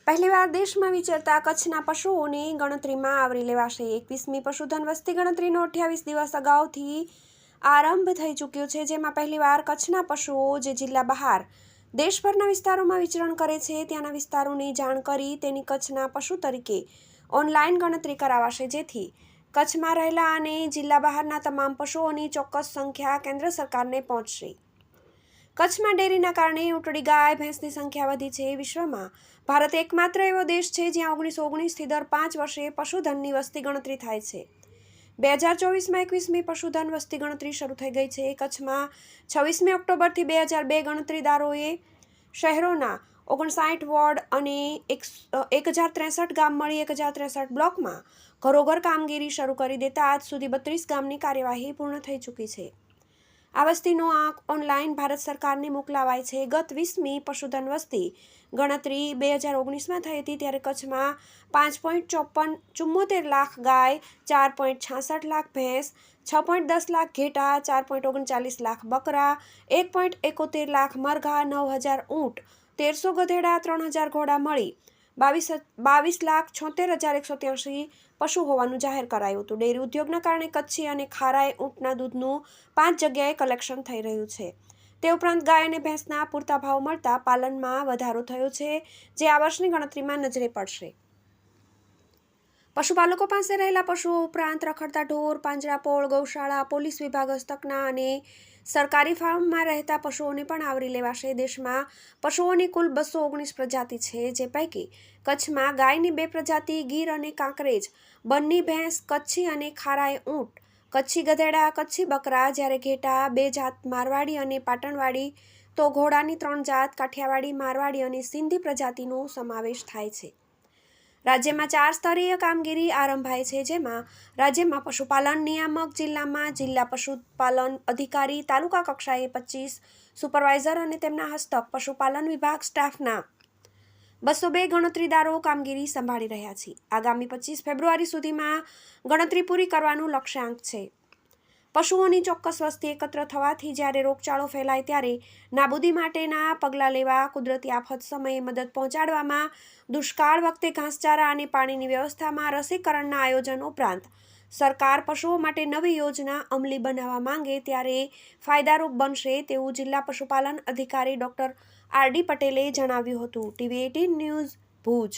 પહેલીવાર દેશમાં વિચરતા કચ્છના પશુઓની ગણતરીમાં આવરી લેવાશે। 21મી પશુધન વસ્તી ગણતરીનો 28 દિવસ અગાઉથી આરંભ થઈ ચૂક્યો છે, જેમાં પહેલીવાર કચ્છના પશુઓ જે જિલ્લા બહાર દેશભરના વિસ્તારોમાં વિચરણ કરે છે ત્યાંના વિસ્તારોની જાણ કરી તેની કચ્છના પશુ તરીકે ઓનલાઈન ગણતરી કરાવાશે, જેથી કચ્છમાં રહેલા અને જિલ્લા બહારના તમામ પશુઓની ચોક્કસ સંખ્યા કેન્દ્ર સરકારને પહોંચશે। કચ્છમાં ડેરીના કારણે ઊંટડી ગાય ભેંસની સંખ્યા વધી છે। વિશ્વમાં ભારત એકમાત્ર એવો દેશ છે જ્યાં 1919થી દર 5 વર્ષે પશુધનની વસ્તી ગણતરી થાય છે। 2024માં 21મી પશુધન વસ્તી ગણતરી શરૂ થઈ ગઈ છે। કચ્છમાં 26મી ઓક્ટોબરથી 2002 ગણતરીદારોએ શહેરોના 59 વોર્ડ અને 1063 ગામ મળી 1063 બ્લોકમાં ઘરોઘર કામગીરી શરૂ કરી દેતા આજ સુધી 32 ગામની કાર્યવાહી પૂર્ણ થઈ ચૂકી છે। આ વસ્તીનો આંક ઓનલાઈન ભારત સરકારને મોકલાવાય છે। ગત 20મી પશુધન વસ્તી ગણતરી 2019માં થઈ હતી ત્યારે કચ્છમાં 5.74 લાખ ગાય, 4.66 લાખ ભેંસ, 6.10 લાખ ઘેટા, 4.39 લાખ બકરા, 1.71 લાખ મરઘા, 9000 ઊંટ, 1300 ગધેડા, 3000 ઘોડા મળી 22,76,183 પશુ હોવાનું જાહેર કરાયું હતું। ડેરી ઉદ્યોગના કારણે કચ્છી અને ખારાઈ ઊંટના દૂધનું 5 જગ્યાએ કલેક્શન થઈ રહ્યું છે। તે ઉપરાંત ગાય અને ભેંસના પૂરતા ભાવ મળતા પાલનમાં વધારો થયો છે, જે આ વર્ષની ગણતરીમાં નજરે પડશે। પશુપાલકો પાસે રહેલા પશુઓ ઉપરાંત રખડતા ઢોર, પાંજરાપોળ, ગૌશાળા, પોલીસ વિભાગ હસ્તકના અને સરકારી ફાર્મમાં રહેતા પશુઓને પણ આવરી લેવાશે। દેશમાં પશુઓની કુલ 219 પ્રજાતિ છે, જે પૈકી કચ્છમાં ગાયની 2 પ્રજાતિ, ગીર અને કાંકરેજ, બન્ની ભેંસ, કચ્છી અને ખારાઈ ઊંટ, કચ્છી ગધેડા, કચ્છી બકરા, જ્યારે ઘેટા 2 જાત મારવાડી અને પાટણવાડી, તો ઘોડાની 3 જાત કાઠિયાવાડી, મારવાડી અને સિંધી પ્રજાતિનો સમાવેશ થાય છે। રાજ્યમાં 4 સ્તરીય કામગીરી આરંભાઈ છે, જેમાં રાજ્યમાં પશુપાલન નિયામક, જિલ્લામાં જિલ્લા પશુપાલન અધિકારી, તાલુકા કક્ષાએ 25 સુપરવાઇઝર અને તેમના હસ્તક પશુપાલન વિભાગ સ્ટાફના 202 ગણતરીદારો કામગીરી સંભાળી રહ્યા છે। આગામી 25 ફેબ્રુઆરી સુધીમાં ગણતરી પૂરી કરવાનું લક્ષ્યાંક છે। પશુઓની ચોક્કસ વસ્તી એકત્ર થવાથી જ્યારે રોગચાળો ફેલાય ત્યારે નાબૂદી માટેના પગલાં લેવા, કુદરતી આફત સમયે મદદ પહોંચાડવામાં, દુષ્કાળ વખતે ઘાસચારા અને પાણીની વ્યવસ્થામાં રસીકરણના આયોજન ઉપરાંત સરકાર પશુઓ માટે નવી યોજના અમલી બનાવવા માંગે ત્યારે ફાયદારૂપ બનશે તેવું જિલ્લા પશુપાલન અધિકારી ડોક્ટર RD પટેલે જણાવ્યું હતું। TV18 news, Bhuj.